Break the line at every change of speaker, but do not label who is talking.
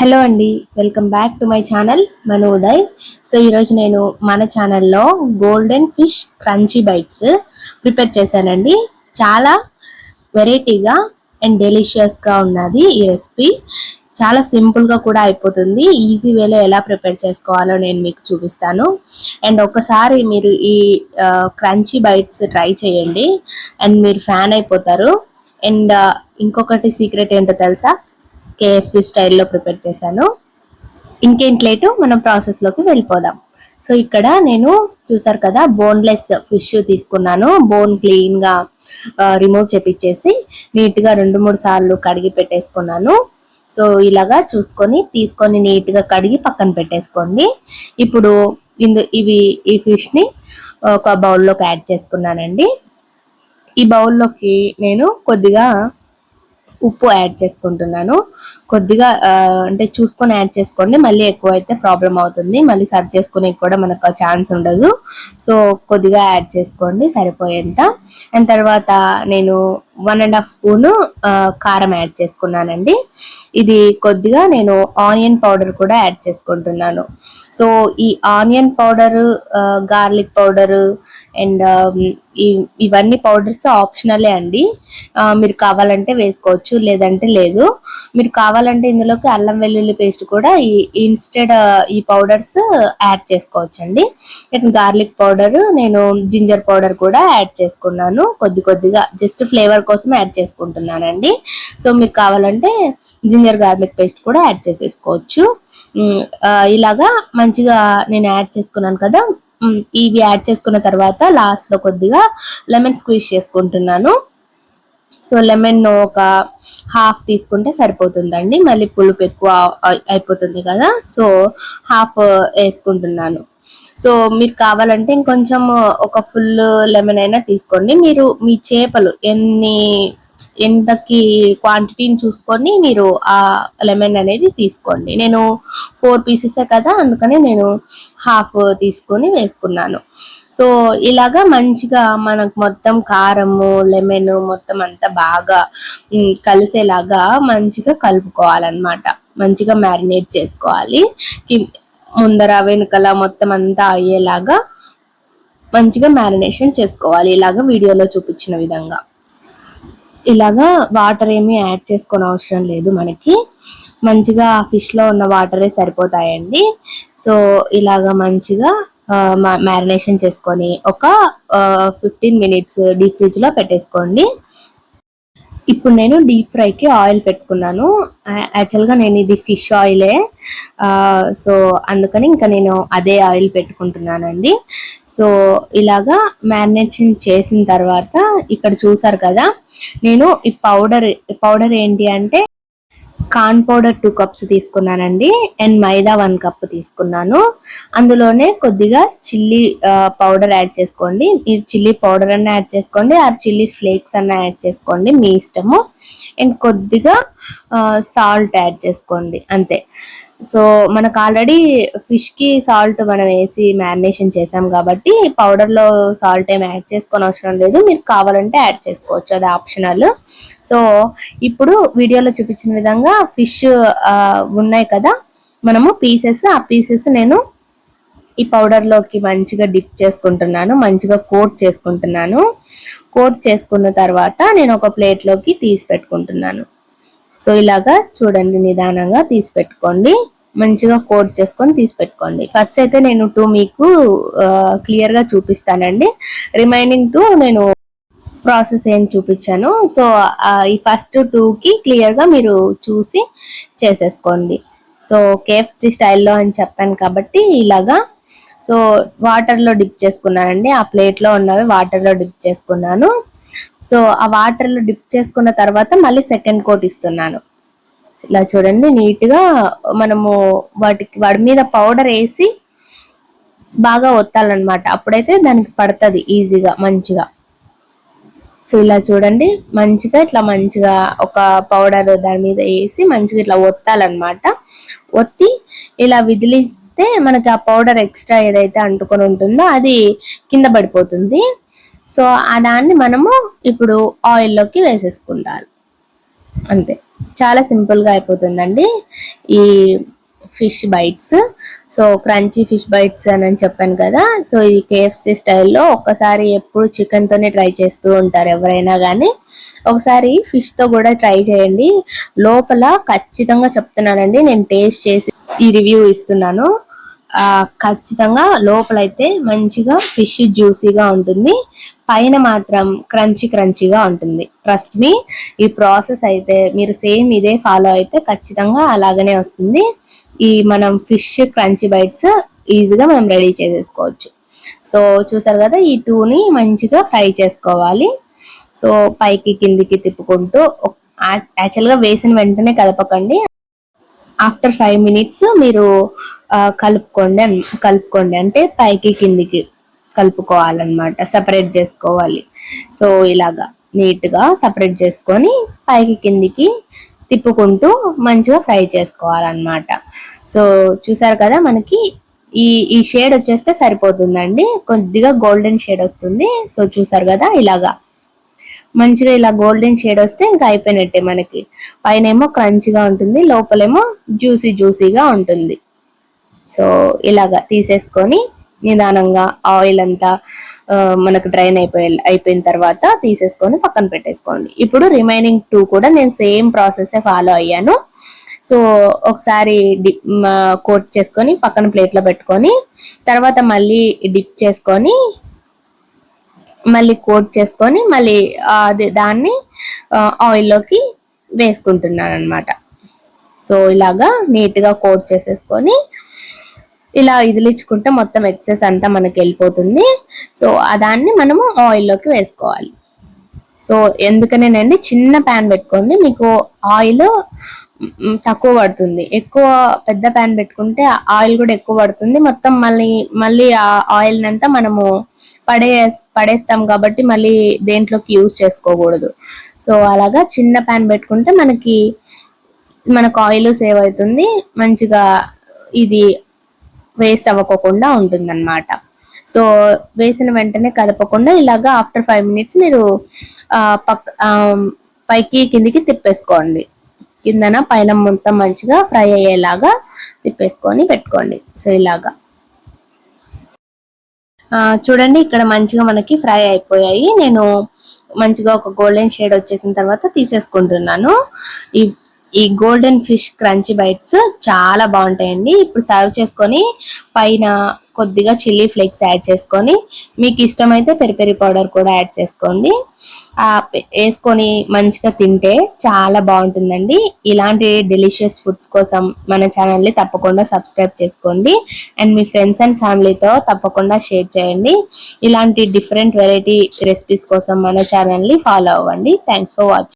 Hello అండి, welcome back to my channel మన Uday. So ఈరోజు నేను మన ఛానల్లో golden fish crunchy bites prepare చేశానండి. చాలా వెరైటీగా అండ్ డెలిషియస్గా ఉన్నది ఈ రెసిపీ. చాలా సింపుల్గా కూడా అయిపోతుంది. ఈజీ వేలో ఎలా ప్రిపేర్ చేసుకోవాలో నేను మీకు చూపిస్తాను. అండ్ ఒకసారి మీరు ఈ క్రంచీ బైట్స్ ట్రై చేయండి అండ్ మీరు ఫ్యాన్ అయిపోతారు. అండ్ ఇంకొకటి సీక్రెట్ ఏంటో తెలుసా? కేఎఫ్సి స్టైల్లో ప్రిపేర్ చేశాను. ఇంకేంటి లేటు, మనం ప్రాసెస్లోకి వెళ్ళిపోదాం. సో ఇక్కడ నేను చూసారు కదా, బోన్లెస్ ఫిష్ తీసుకున్నాను. బోన్ క్లీన్గా రిమూవ్ చేపించేసి నీట్గా 2-3 సార్లు కడిగి పెట్టేసుకున్నాను. సో ఇలాగా తీసుకొని నీట్గా కడిగి పక్కన పెట్టేసుకోండి. ఇప్పుడు ఈ ఫిష్ని ఒక బౌల్లోకి యాడ్ చేసుకున్నానండి. ఈ బౌల్లోకి నేను కొద్దిగా ఉప్పు యాడ్ చేసుకుంటున్నాను. కొద్దిగా అంటే చూసుకొని యాడ్ చేసుకోండి. మళ్ళీ ఎక్కువ అయితే ప్రాబ్లం అవుతుంది, మళ్ళీ సర్వ్ చేసుకునే కూడా మనకు ఛాన్స్ ఉండదు. సో కొద్దిగా యాడ్ చేసుకోండి సరిపోయేంత. అండ్ తర్వాత నేను 1.5 స్పూన్ కారం యాడ్ చేసుకున్నానండి. ఇది కొద్దిగా నేను ఆనియన్ పౌడర్ కూడా యాడ్ చేసుకుంటున్నాను. సో ఈ onion powder, garlic powder and ఇవన్నీ పౌడర్స్ ఆప్షనలే అండి. మీరు కావాలంటే వేసుకోవచ్చు, లేదంటే లేదు. మీరు కావాలంటే ఇందులోకి అల్లం వెల్లుల్లి పేస్ట్ కూడా ఈ పౌడర్స్ యాడ్ చేసుకోవచ్చు అండి. గార్లిక్ పౌడర్, నేను జింజర్ పౌడర్ కూడా యాడ్ చేసుకున్నాను. కొద్దిగా జస్ట్ ఫ్లేవర్ కోసం యాడ్ చేసుకుంటున్నానండి. సో మీకు కావాలంటే జింజర్ గార్లిక్ పేస్ట్ కూడా యాడ్ చేసేసుకోవచ్చు. ఇలాగా మంచిగా నేను యాడ్ చేసుకున్నాను కదా. ఇవి యాడ్ చేసుకున్న తర్వాత లాస్ట్ లో కొద్దిగా లెమన్ స్క్వీజ్ చేసుకుంటున్నాను. సో లెమన్ ఒక హాఫ్ తీసుకుంటే సరిపోతుందండి, మళ్ళీ పులుపు ఎక్కువ అయిపోతుంది కదా. సో హాఫ్ వేసుకుంటున్నాను. సో మీరు కావాలంటే ఇంకొంచెం ఒక ఫుల్ లెమన్ అయినా తీసుకోండి. మీరు మీ చేపలు ఎంతకి క్వాంటిటీని చూసుకొని మీరు ఆ లెమన్ అనేది తీసుకోండి. నేను 4 పీసెసే కదా, అందుకని నేను హాఫ్ తీసుకొని వేసుకున్నాను. సో ఇలాగా మంచిగా మనకు మొత్తం కారము లెమన్ మొత్తం అంతా బాగా కలిసేలాగా మంచిగా కలుపుకోవాలన్నమాట. మంచిగా మ్యారినేట్ చేసుకోవాలి. ముందర వెనుకల మొత్తం అంతా అయ్యేలాగా మంచిగా మ్యారినేషన్ చేసుకోవాలి, ఇలాగా వీడియోలో చూపించిన విధంగా. ఇలాగా వాటర్ ఏమీ యాడ్ చేసుకోని అవసరం లేదు, మనకి మంచిగా ఫిష్ లో ఉన్న వాటరే సరిపోతాయండి. సో ఇలాగా మంచిగా మ్యారినేషన్ చేసుకొని ఒక 15 మినిట్స్ డీప్ ఫ్రిడ్జ్ లో పెట్టేసుకోండి. ఇప్పుడు నేను డీప్ ఫ్రైకి ఆయిల్ పెట్టుకున్నాను. యాక్చువల్గా నేను ఇది ఫిష్ ఆయిలే, సో అందుకని ఇంకా నేను అదే ఆయిల్ పెట్టుకుంటున్నానండి. సో ఇలాగా మ్యారినేషన్ చేసిన తర్వాత ఇక్కడ చూసారు కదా, నేను ఈ పౌడర్ ఏంటి అంటే కార్న్ పౌడర్ 2 కప్స్ తీసుకున్నానండి. అండ్ మైదా 1 కప్ తీసుకున్నాను. అందులోనే కొద్దిగా చిల్లీ పౌడర్ యాడ్ చేసుకోండి. మీరు చిల్లీ పౌడర్ అన్న యాడ్ చేసుకోండి, ఆ చిల్లీ ఫ్లేక్స్ అన్న యాడ్ చేసుకోండి, మీ ఇష్టము. అండ్ కొద్దిగా సాల్ట్ యాడ్ చేసుకోండి, అంతే. సో మనకు ఆల్రెడీ ఫిష్ కి సాల్ట్ మనం వేసి మ్యారినేషన్ చేసాం కాబట్టి పౌడర్ లో సాల్ట్ ఏమి యాడ్ చేసుకోని అవసరం లేదు. మీరు కావాలంటే యాడ్ చేసుకోవచ్చు, అది ఆప్షనల్. సో ఇప్పుడు వీడియోలో చూపించిన విధంగా ఫిష్ ఉన్నాయి కదా, మనము ఆ పీసెస్ నేను ఈ పౌడర్ లోకి మంచిగా డిప్ చేసుకుంటున్నాను, మంచిగా కోట్ చేసుకుంటున్నాను. కోట్ చేసుకున్న తర్వాత నేను ఒక ప్లేట్ లోకి తీసి పెట్టుకుంటున్నాను. సో ఇలాగా చూడండి, నిదానంగా తీసి పెట్టుకోండి, మంచిగా కోట్ చేసుకొని తీసి పెట్టుకోండి. ఫస్ట్ అయితే నేను 2 మీకు క్లియర్ గా చూపిస్తానండి. రిమైనింగ్ 2 నేను ప్రాసెస్ ఏం చూపించాను. సో ఈ ఫస్ట్ 2కి క్లియర్ గా మీరు చూసి చేసేసుకోండి. సో కేఎఫ్సి స్టైల్లో అని చెప్పాను కాబట్టి ఇలాగా. సో వాటర్ లో డిప్ చేసుకున్నానండి, ఆ ప్లేట్ లో ఉన్నవి వాటర్ లో డిప్ చేసుకున్నాను. సో ఆ వాటర్ లో డిప్ చేసుకున్న తర్వాత మళ్ళీ సెకండ్ కోట్ ఇస్తున్నాను. ఇలా చూడండి, నీట్ గా మనము వాటి మీద పౌడర్ వేసి బాగా ఒత్తాలన్నమాట, అప్పుడైతే దానికి పడుతుంది ఈజీగా మంచిగా. సో ఇలా చూడండి, మంచిగా ఒక పౌడర్ దాని మీద వేసి మంచిగా ఇట్లా ఒత్తాలన్నమాట. ఒత్తి ఇలా విదిలిస్తే మనకి ఆ పౌడర్ ఎక్స్ట్రా ఏదైతే అంటుకొని ఉంటుందో అది కింద పడిపోతుంది. సో ఆ దాన్ని మనము ఇప్పుడు ఆయిల్లోకి వేసేసుకుంటారు, అంతే. చాలా సింపుల్ గా అయిపోతుందండి ఈ fish bites. So crunchy fish bites అని చెప్పాను కదా. సో ఇది KFC స్టైల్లో ఒక్కసారి ఎప్పుడు చికెన్ తోనే ట్రై చేస్తూ ఉంటారు ఎవరైనా కానీ, ఒకసారి ఫిష్ తో కూడా ట్రై చేయండి. లోపల ఖచ్చితంగా చెప్తున్నానండి, నేను టేస్ట్ చేసి ఈ రివ్యూ ఇస్తున్నాను. ఖచ్చితంగా లోపలైతే మంచిగా ఫిష్ జ్యూసీగా ఉంటుంది, పైన మాత్రం క్రంచీగా ఉంటుంది. ట్రస్ట్ మీ, ఈ ప్రాసెస్ అయితే మీరు సేమ్ ఇదే ఫాలో అయితే ఖచ్చితంగా అలాగనే వస్తుంది. ఈ మనం ఫిష్ క్రంచీ బైట్స్ ఈజీగా మనం రెడీ చేసేసుకోవచ్చు. సో చూసారు కదా, ఈ టూని మంచిగా ఫ్రై చేసుకోవాలి. సో పైకి కిందికి తిప్పుకుంటూ, యాక్చువల్గా వేసిన వెంటనే కలపకండి, ఆఫ్టర్ 5 minutes మీరు కలుపుకోండి అంటే పైకి కిందికి కలుపుకోవాలన్నమాట, సపరేట్ చేసుకోవాలి. సో ఇలాగా నీట్ గా సపరేట్ చేసుకొని పైకి కిందికి తిప్పుకుంటూ మంచిగా ఫ్రై చేసుకోవాలన్నమాట. సో చూసారు కదా, మనకి ఈ షేడ్ వచ్చేస్తే సరిపోతుందండి, కొద్దిగా గోల్డెన్ షేడ్ వస్తుంది. సో చూసారు కదా, ఇలాగా మంచిగా ఇలా గోల్డెన్ షేడ్ వస్తే ఇంకా అయిపోయినట్టే. మనకి పైన ఏమో క్రంచిగా ఉంటుంది, లోపలేమో జ్యూసీగా ఉంటుంది. సో ఇలాగా తీసేసుకొని నిదానంగా ఆయిల్ అంతా మనకు డ్రైన్ అయిపోయిన తర్వాత తీసేసుకొని పక్కన పెట్టేసుకోండి. ఇప్పుడు రిమైనింగ్ 2 కూడా నేను సేమ్ ప్రాసెస్ ఫాలో అయ్యాను. సో ఒకసారి కోట్ చేసుకొని పక్కన ప్లేట్ లో పెట్టుకొని, తర్వాత మళ్ళీ డిప్ చేసుకొని, మళ్ళీ కోట్ చేసుకొని, మళ్ళీ దాన్ని ఆయిల్లోకి వేసుకుంటున్నాను అనమాట. సో ఇలాగా నీట్ గా కోట్ చేసేసుకొని ఇలా ఇదిలించుకుంటే మొత్తం ఎక్సెస్ అంతా మనకి వెళ్ళిపోతుంది. సో దాన్ని మనము ఆయిల్లోకి వేసుకోవాలి. సో ఎందుకనేనండి, చిన్న ప్యాన్ పెట్టుకోండి, మీకు ఆయిల్ తక్కువ పడుతుంది. ఎక్కువ పెద్ద ప్యాన్ పెట్టుకుంటే ఆయిల్ కూడా ఎక్కువ పడుతుంది. మొత్తం మళ్ళీ ఆ ఆయిల్ అంతా మనము పడేస్తాం కాబట్టి మళ్ళీ దేంట్లోకి యూజ్ చేసుకోకూడదు. సో అలాగా చిన్న ప్యాన్ పెట్టుకుంటే మనకు ఆయిల్ సేవ్ అవుతుంది, మంచిగా ఇది వేస్ట్ అవ్వకుండా ఉంటుంది అనమాట. సో వేసిన వెంటనే కదపకుండా ఇలాగా ఆఫ్టర్ 5 minutes మీరు పైకి కిందికి తిప్పేసుకోండి, కిందన పైన మొత్తం మంచిగా ఫ్రై అయ్యేలాగా తిప్పేసుకొని పెట్టుకోండి. సో ఇలాగా చూడండి, ఇక్కడ మంచిగా మనకి ఫ్రై అయిపోయాయి. నేను మంచిగా ఒక గోల్డెన్ షేడ్ వచ్చేసిన తర్వాత తీసేసుకుంటున్నాను. ఈ గోల్డెన్ ఫిష్ క్రంచీ బైట్స్ చాలా బాగుంటాయండి. ఇప్పుడు సర్వ్ చేసుకొని పైన కొద్దిగా చిల్లీ ఫ్లేక్స్ యాడ్ చేసుకొని, మీకు ఇష్టమైతే పెరి పౌడర్ కూడా యాడ్ చేసుకోండి. వేసుకొని మంచిగా తింటే చాలా బాగుంటుందండి. ఇలాంటి డెలిషియస్ ఫుడ్స్ కోసం మన ఛానల్ని తప్పకుండా సబ్స్క్రైబ్ చేసుకోండి, అండ్ మీ ఫ్రెండ్స్ అండ్ ఫ్యామిలీతో తప్పకుండా షేర్ చేయండి. ఇలాంటి డిఫరెంట్ వెరైటీ రెసిపీస్ కోసం మన ఛానల్ని ఫాలో అవ్వండి. Thanks for watching.